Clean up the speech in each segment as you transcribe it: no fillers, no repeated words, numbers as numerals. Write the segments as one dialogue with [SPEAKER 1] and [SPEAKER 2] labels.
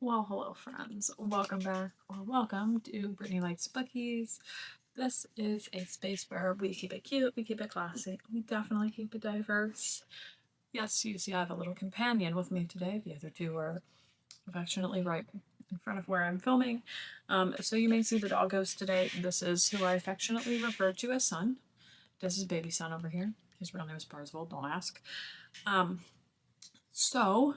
[SPEAKER 1] Well, hello friends. Welcome back or welcome to Brittany Likes Bookies. This is a space where we keep it cute, we keep it classy, we definitely keep it diverse. Yes, you see I have a little companion with me today. The other two are affectionately right in front of where I'm filming. So you may see the doggos today. This is who I affectionately refer to as Son. This is baby Son over here. His real name is Parzival, don't ask. So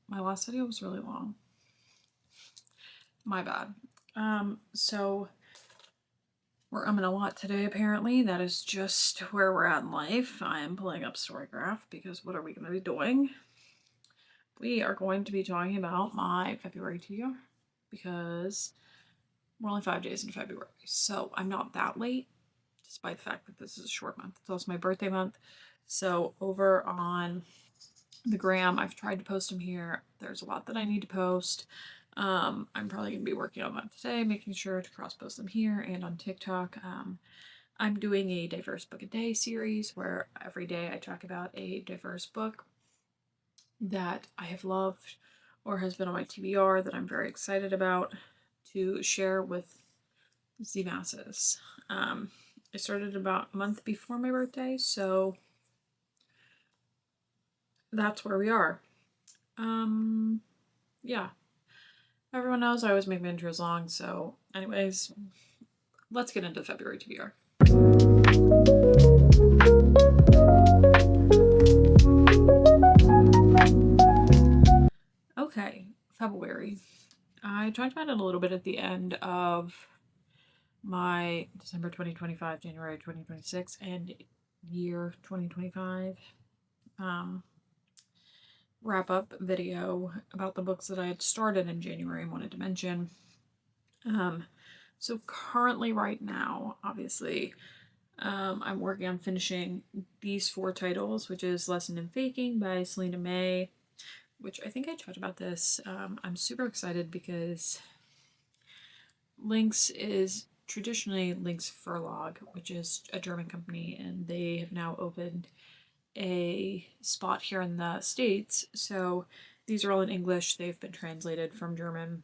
[SPEAKER 1] my last video was really long. My bad. So we're umming a lot today, apparently. That is just where we're at in life. I am pulling up Storygraph because what are we going to be doing? We are going to be talking about my February TBR because we're only 5 days in February. So I'm not that late, despite the fact that this is a short month. It's also my birthday month. So over on the gram, I've tried to post them here. There's a lot that I need to post. I'm probably going to be working on that today, making sure to cross post them here and on TikTok. I'm doing a diverse book a day series where every day I talk about a diverse book that I have loved or has been on my TBR that I'm very excited about to share with the masses. I started about a month before my birthday, so that's where we are. Yeah. Everyone knows I always make my intros long, so anyways, let's get into February TBR. Okay, February. I talked about it a little bit at the end of my December 2025, January 2026, and year 2025 wrap up video about the books that I had started in January and wanted to mention. So currently right now, obviously, I'm working on finishing these 4 titles, which is Lesson in Faking by Selena May, which I think I talked about this. I'm super excited because Lynx is traditionally Lynx Verlag, which is a German company, and they have now opened a spot here in the States. So these are all in English. They've been translated from German.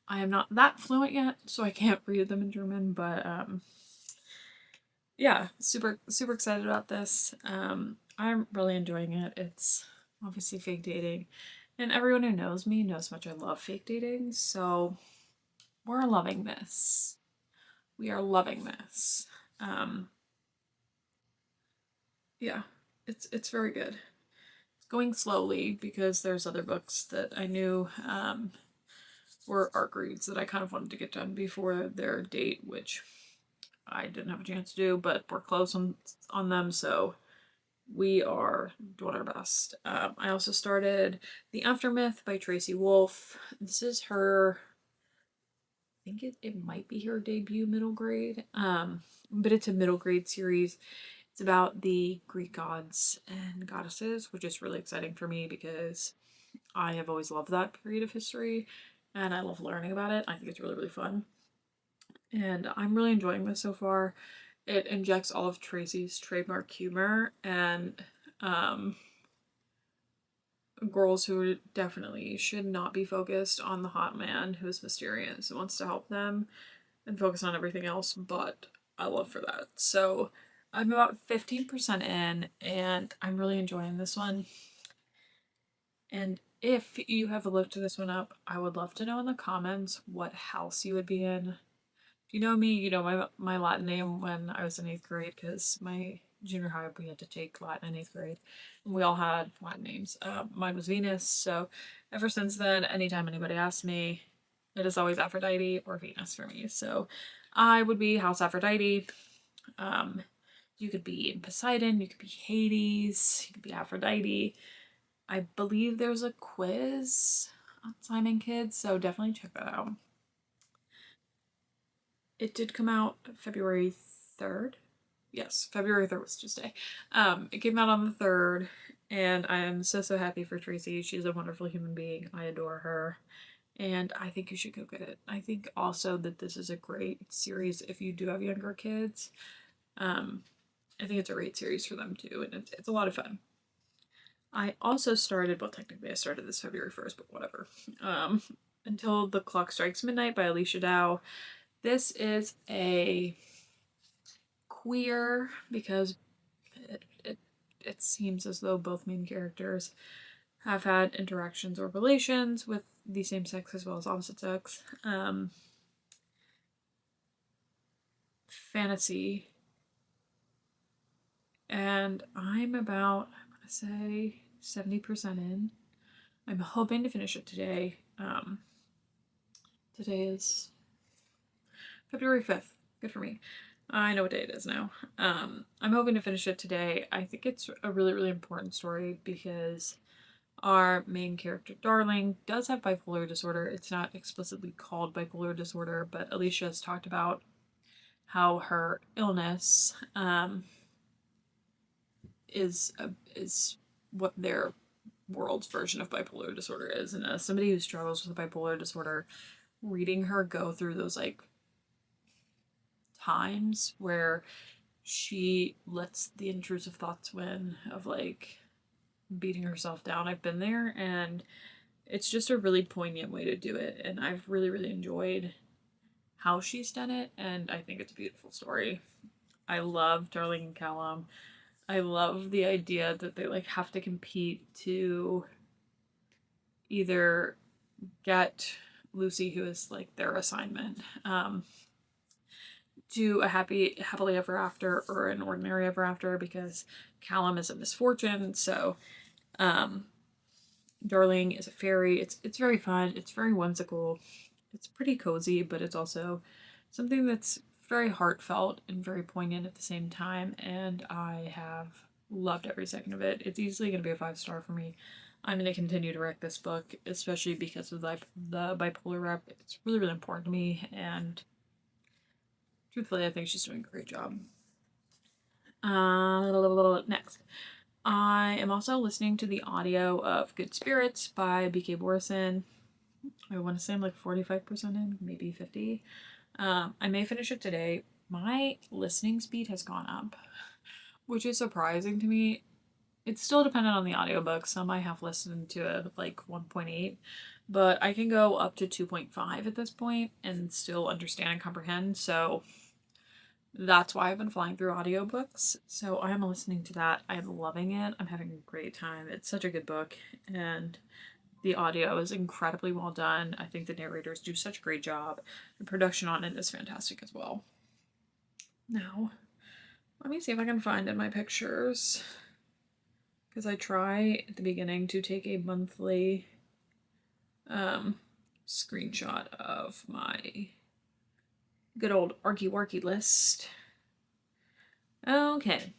[SPEAKER 1] I am not that fluent yet, so I can't read them in German, but yeah, super excited about this. I'm really enjoying it. It's obviously fake dating, and everyone who knows me knows how much I love fake dating, so we're loving this. We are loving this. Yeah, it's very good. It's going slowly because there's other books that I knew were arc reads that I kind of wanted to get done before their date, which I didn't have a chance to do, but we're close on them, so we are doing our best. I also started The Aftermath by Tracy Wolff. This is her, I think it might be her debut middle grade, but it's a middle grade series. It's about the Greek gods and goddesses, which is really exciting for me because I have always loved that period of history and I love learning about it. I think it's really fun. And I'm really enjoying this so far. It injects all of Tracy's trademark humor and girls who definitely should not be focused on the hot man who is mysterious and wants to help them and focus on everything else, but I love for that. So I'm about 15% in and I'm really enjoying this one. And if you have looked this one up, I would love to know in the comments what house you would be in. If you know me, you know my Latin name when I was in 8th grade because my junior high we had to take Latin in 8th grade. And we all had Latin names. Mine was Venus, so ever since then, anytime anybody asks me, it is always Aphrodite or Venus for me. So I would be House Aphrodite. You could be in Poseidon, you could be Hades, you could be Aphrodite. I believe there's a quiz on Simon Kids, so definitely check that out. It did come out February 3rd. Yes, February 3rd was Tuesday. It came out on the 3rd, and I am so happy for Tracy. She's a wonderful human being. I adore her, and I think you should go get it. I think also that this is a great series if you do have younger kids. I think it's a great series for them too, and it's a lot of fun. I also started, well, technically I started this February 1st, but whatever. Um, Until the Clock Strikes Midnight by Alicia Dow. This is a queer because it seems as though both main characters have had interactions or relations with the same sex as well as opposite sex. Fantasy. And I'm about, I'm going to say 70% in. I'm hoping to finish it today. Today is February 5th. Good for me. I know what day it is now. I'm hoping to finish it today. I think it's a really, really important story because our main character, Darling, does have bipolar disorder. It's not explicitly called bipolar disorder, but Alicia has talked about how her illness is what their world's version of bipolar disorder is. And as somebody who struggles with bipolar disorder, reading her go through those like times where she lets the intrusive thoughts win of like beating herself down. I've been there, and it's just a really poignant way to do it. And I've really, really enjoyed how she's done it, and I think it's a beautiful story. I love Darling and Callum. I love the idea that they like have to compete to either get Lucy, who is like their assignment, do a happily ever after or an ordinary ever after, because Callum is a misfortune. So Darling is a fairy. It's very fun. It's very whimsical. It's pretty cozy, but it's also something that's very heartfelt and very poignant at the same time. And I have loved every second of it. It's easily going to be a 5-star for me. I'm going to continue to write this book, especially because of the bipolar rep. It's really, really important to me, and truthfully, I think she's doing a great job. Next, I am also listening to the audio of Good Spirits by B.K. Borison. I want to say I'm like 45% in, maybe 50. I may finish it today. My listening speed has gone up, which is surprising to me. It's still dependent on the audiobook. Some I have listened to like 1.8, but I can go up to 2.5 at this point and still understand and comprehend. So that's why I've been flying through audiobooks. So I am listening to that. I'm loving it. I'm having a great time. It's such a good book, and the audio is incredibly well done. I think the narrators do such a great job. The production on it is fantastic as well. Now, let me see if I can find in my pictures, because I try at the beginning to take a monthly screenshot of my good old Arky Warky list. Okay,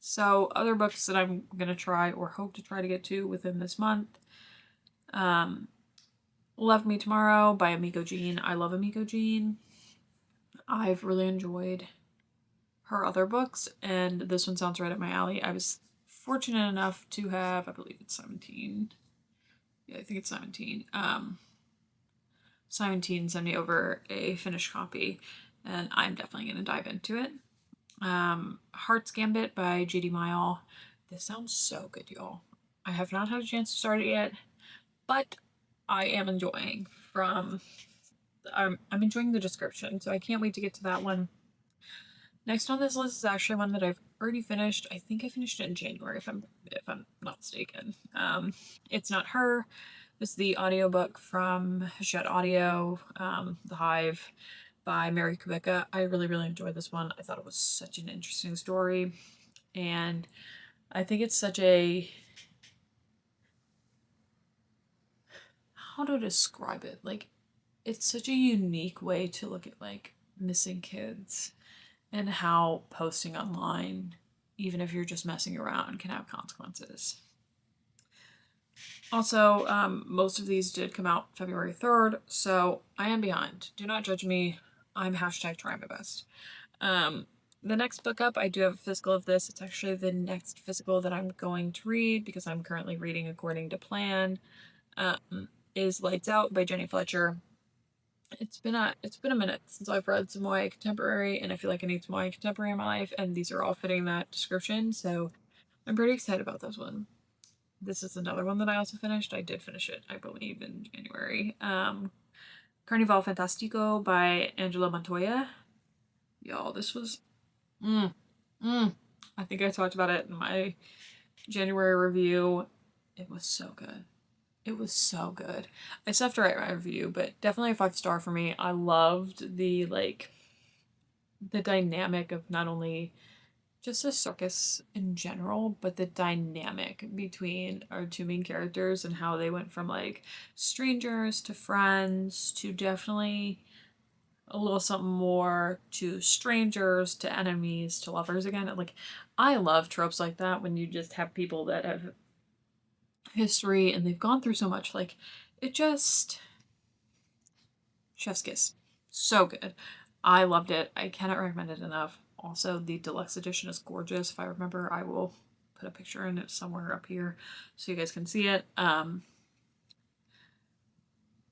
[SPEAKER 1] so other books that I'm gonna try or hope to try to get to within this month. Love Me Tomorrow by Amiko Jean. I love Amiko Jean. I've really enjoyed her other books, and this one sounds right up my alley. I was fortunate enough to have, I believe it's 17. Yeah, I think it's 17. 17 send me over a finished copy, and I'm definitely going to dive into it. Heart's Gambit by J.D. Mile. This sounds so good, y'all. I have not had a chance to start it yet, but I am enjoying I'm enjoying the description, so I can't wait to get to that one. Next on this list is actually one that I've already finished. I think I finished it in January, if I'm not mistaken. It's Not Her. It's the audiobook from Hachette Audio, The Hive by Mary Kubica. I really, really enjoyed this one. I thought it was such an interesting story, and I think it's such a, how to describe it? Like, it's such a unique way to look at like missing kids and how posting online, even if you're just messing around, can have consequences. Also, most of these did come out February 3rd, so I am behind. Do not judge me. I'm hashtag trying my best. The next book up, I do have a physical of this. It's actually the next physical that I'm going to read because I'm currently reading according to plan. Is Lights Out by Jenny Fletcher. It's been a minute since I've read some YA contemporary, and I feel like I need some YA contemporary in my life, and these are all fitting that description, so I'm pretty excited about this one. this is another one that I also finished. I did finish it, I believe, in January. Carnival Fantastico by Angela Montoya. Y'all, this was... Mm, I think I talked about it in my January review. It was so good. It was so good. I still have to write my review, but definitely a 5-star for me. I loved the, like, the dynamic of not only just a circus in general, but the dynamic between our two main characters and how they went from, like, strangers to friends to definitely a little something more to strangers to enemies to lovers again. Like, I love tropes like that when you just have people that have history and they've gone through so much. Like, it just... chef's kiss. So good. I loved it. I cannot recommend it enough. Also, the deluxe edition is gorgeous. If I remember, I will put a picture in it somewhere up here so you guys can see it.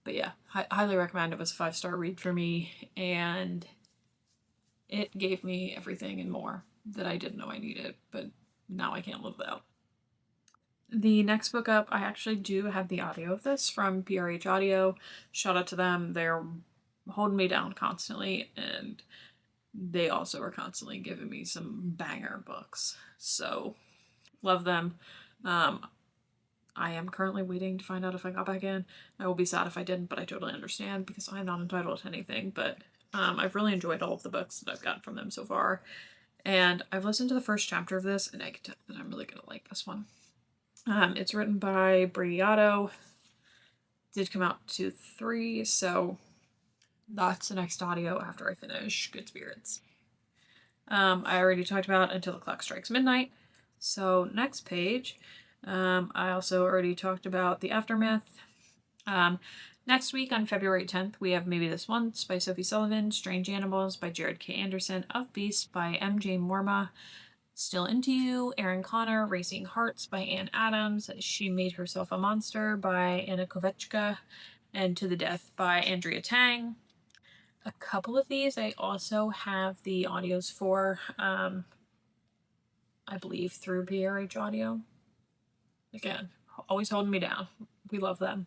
[SPEAKER 1] But yeah, highly recommend. It was a 5-star read for me, and it gave me everything and more that I didn't know I needed, but now I can't live without. The next book up, I actually do have the audio of this from PRH Audio. Shout out to them. They're holding me down constantly, and they also are constantly giving me some banger books. So, love them. I am currently waiting to find out if I got back in. I will be sad if I didn't, but I totally understand because I'm not entitled to anything. But I've really enjoyed all of the books that I've gotten from them so far. And I've listened to the first chapter of this, and I can tell that I'm really going to like this one. It's written by Brady Otto. Did come out to 3, so that's the next audio after I finish Good Spirits. I already talked about Until the Clock Strikes Midnight. So next page, I also already talked about The Aftermath. Next week on February 10th, we have Maybe This Once by Sophie Sullivan, Strange Animals by Jared K. Anderson, Of Beasts by M.J. Morma, Still Into You, Aaron Connor, Racing Hearts by Anne Adams, She Made Herself a Monster by Anna Kovetchka, and To the Death by Andrea Tang. A couple of these I also have the audios for, I believe through PRH Audio. Again, always holding me down. We love them.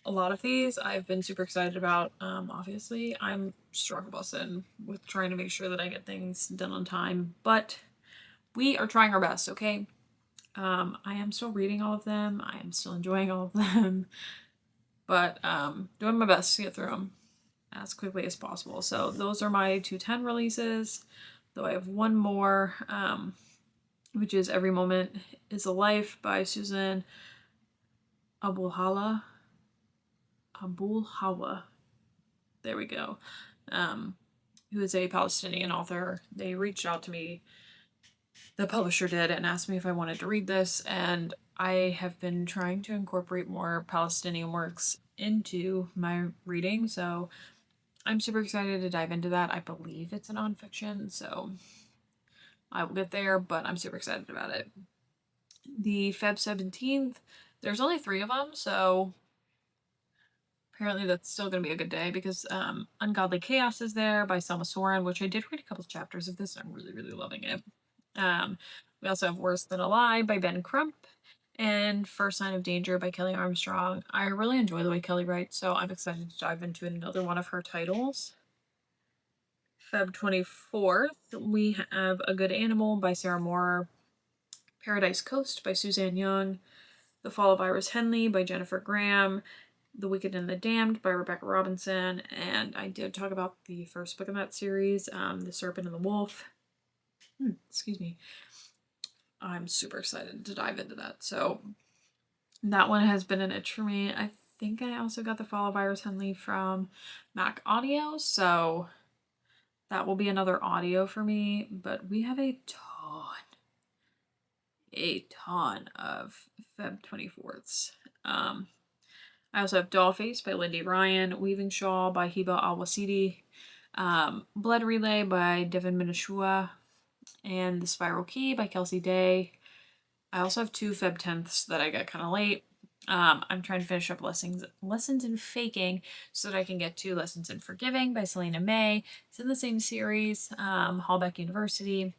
[SPEAKER 1] A lot of these I've been super excited about. Obviously, I'm struggle busting with trying to make sure that I get things done on time, but we are trying our best, okay? I am still reading all of them. I am still enjoying all of them, but doing my best to get through them as quickly as possible. So those are my 210 releases, though I have one more, which is Every Moment is a Life by Susan Abulhawa. There we go. Who is a Palestinian author. They reached out to me, the publisher did, and asked me if I wanted to read this, and I have been trying to incorporate more Palestinian works into my reading, so I'm super excited to dive into that. I believe it's a nonfiction, so I will get there, but I'm super excited about it. The Feb 17th, there's only 3 of them, so apparently that's still going to be a good day because Ungodly Chaos is there by Selma Soren, which I did read a couple chapters of this. I'm really, really loving it. We also have Worse Than a Lie by Ben Crump and First Sign of Danger by Kelly Armstrong. I really enjoy the way Kelly writes, so I'm excited to dive into another one of her titles. Feb 24th, we have A Good Animal by Sarah Moore, Paradise Coast by Suzanne Young, The Fall of Iris Henley by Jennifer Graham, The Wicked and the Damned by Rebecca Robinson, and I did talk about the first book in that series, The Serpent and the Wolf. Excuse me. I'm super excited to dive into that. So that one has been an itch for me. I think I also got The Fall of Iris Henley from Mac Audio, so that will be another audio for me, but we have a ton of Feb 24ths. I also have Dollface by Lindy Ryan, Weaving Shawl by Hiba Al-Wasidi, Blood Relay by Devin Minashua, and The Spiral Key by Kelsey Day. I also have 2 Feb 10ths that I got kind of late. I'm trying to finish up Lessons in Faking so that I can get to Lessons in Forgiving by Selena May. It's in the same series, Hallback University.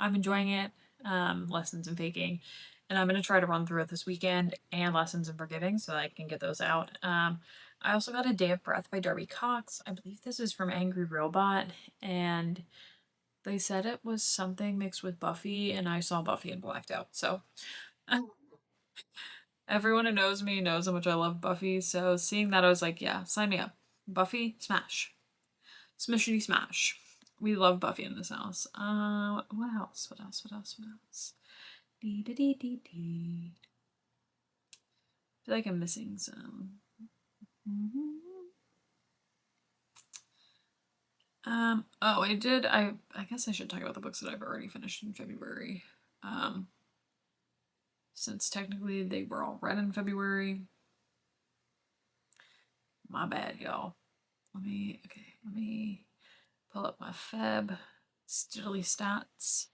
[SPEAKER 1] I'm enjoying it, Lessons in Faking. and I'm going to try to run through it this weekend, and Lessons in Forgiving, so I can get those out. I also got A Day of Breath by Darby Cox. I believe this is from Angry Robot, and they said it was something mixed with Buffy, and I saw Buffy and blacked out. So everyone who knows me knows how much I love Buffy, so seeing that I was like, yeah, sign me up. Buffy, smash. Smishity smash. We love Buffy in this house. What else? What else? What else? What else? Dee dee dee dee dee. I feel like I'm missing some. Oh, I did. I guess I should talk about the books that I've already finished in February. Since technically they were all read in February. My bad, y'all. Let me pull up my Feb Stiddly stats.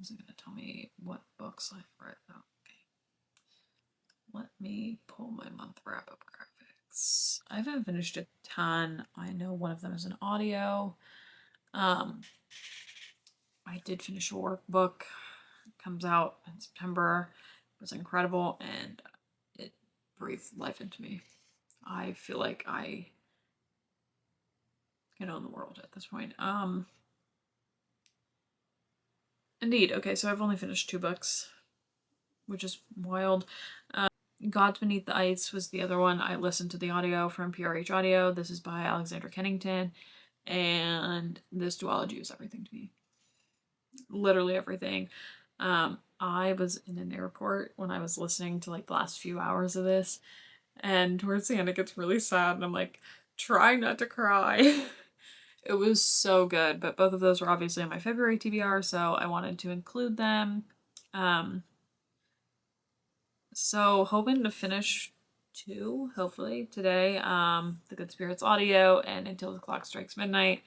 [SPEAKER 1] Is it gonna tell me what books I've read? Oh, okay. Let me pull my month wrap-up graphics. I haven't finished a ton. I know one of them is an audio. I did finish a workbook. It comes out in September. It was incredible, and it breathed life into me. I feel like I can own the world at this point. Indeed. Okay, so I've only finished 2 books, which is wild. Gods Beneath the Ice was the other one. I listened to the audio from PRH Audio. This is by Alexandra Kennington, and this duology is everything to me. Literally everything. I was in an airport when I was listening to like the last few hours of this, and towards the end it gets really sad, and I'm like, trying not to cry. It was so good, but both of those were obviously on my February TBR, so I wanted to include them. So hoping to finish 2, hopefully, today. The Good Spirits audio and Until the Clock Strikes Midnight.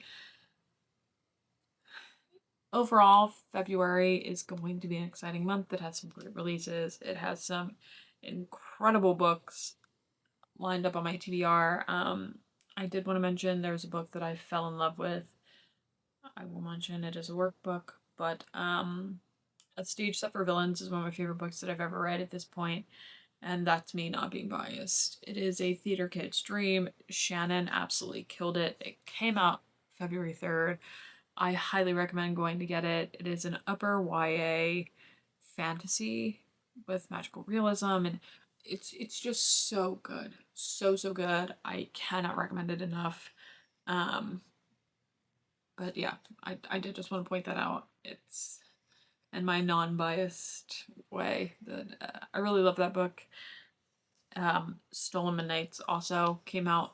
[SPEAKER 1] Overall, February is going to be an exciting month. It has some great releases. It has some incredible books lined up on my TBR. I did want to mention there's a book that I fell in love with. I will mention it as a workbook, but A Stage Set for Villains is one of my favorite books that I've ever read at this point, and that's me not being biased. It is a theater kid's dream. Shannon absolutely killed it. It came out February 3rd. I highly recommend going to get it. It is an upper YA fantasy with magical realism, and it's just so good. So good. I cannot recommend it enough. But yeah, I did just want to point that out. It's in my non-biased way that I really love that book. Stolen Midnights also came out,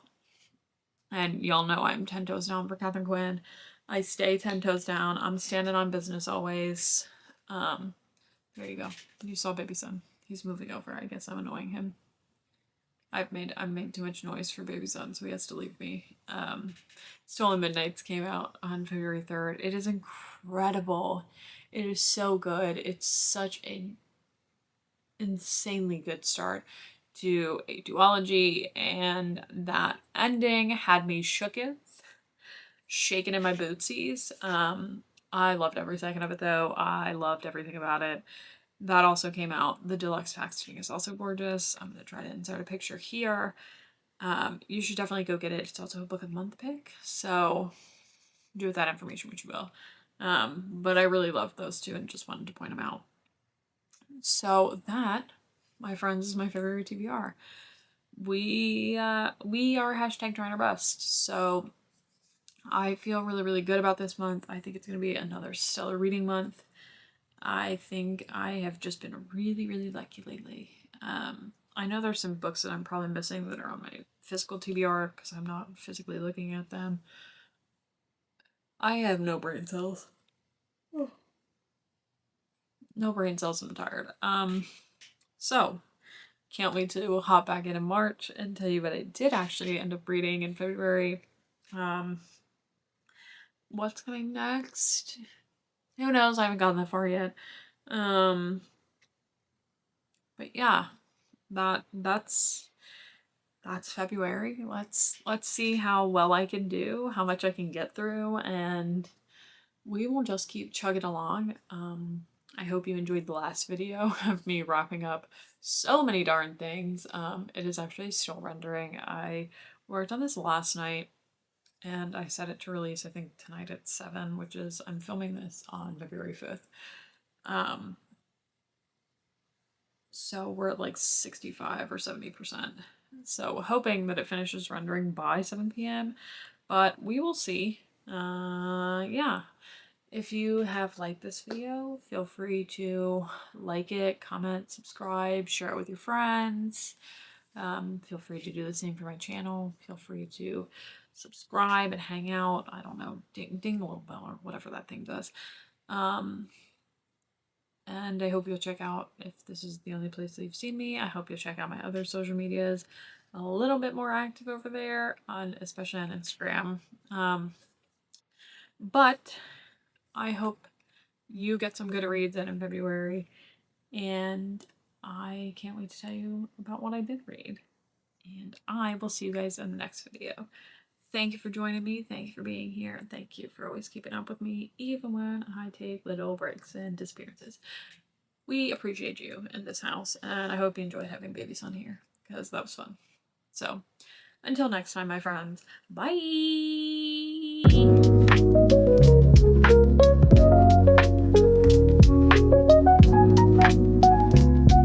[SPEAKER 1] and y'all know I'm 10 toes down for Catherine Quinn. I stay 10 toes down. I'm standing on business always. There you go. You saw Baby Son. He's moving over. I guess I'm annoying him. I've made too much noise for Baby Son, so he has to leave me. Stolen Midnights came out on February 3rd. It is incredible. It is so good. It's such an insanely good start to a duology, and that ending had me shooketh, shaking in my bootsies. I loved every second of it, though. I loved everything about it. That also came out. The deluxe packaging is also gorgeous. I'm gonna try to insert a picture here. You should definitely go get it. It's also a book of the month pick, so do with that information what you will. But I really loved those 2 and just wanted to point them out. So that, my friends, is my February TBR. We are hashtag trying our best. So I feel really good about this month. I think it's going to be another stellar reading month. I think I have just been really lucky lately. I know there's some books that I'm probably missing that are on my physical TBR because I'm not physically looking at them. I have no brain cells. No brain cells, I'm tired. So can't wait to hop back in March and tell you what I did actually end up reading in February. What's coming next? Who knows? I haven't gotten that far yet. But yeah, that's February. Let's see how well I can do, how much I can get through, and we will just keep chugging along. I hope you enjoyed the last video of me wrapping up so many darn things. It is actually still rendering. I worked on this last night and I set it to release, I think, tonight at 7, which is, I'm filming this on February 5th. So we're at like 65 or 70%. So hoping that it finishes rendering by 7 p.m. But we will see. Yeah. If you have liked this video, feel free to like it, comment, subscribe, share it with your friends. Feel free to do the same for my channel. Feel free to subscribe and hang out. I don't know, ding the little bell or whatever that thing does. And I hope you'll check out, if this is the only place that you've seen me, I hope you'll check out my other social medias. A little bit more active over there, especially on Instagram. But I hope you get some good reads in February, and I can't wait to tell you about what I did read. And I will see you guys in the next video. Thank you for joining me, thank you for being here, and thank you for always keeping up with me, even when I take little breaks and disappearances. We appreciate you in this house, and I hope you enjoyed having baby son here, because that was fun. So, until next time, my friends, bye!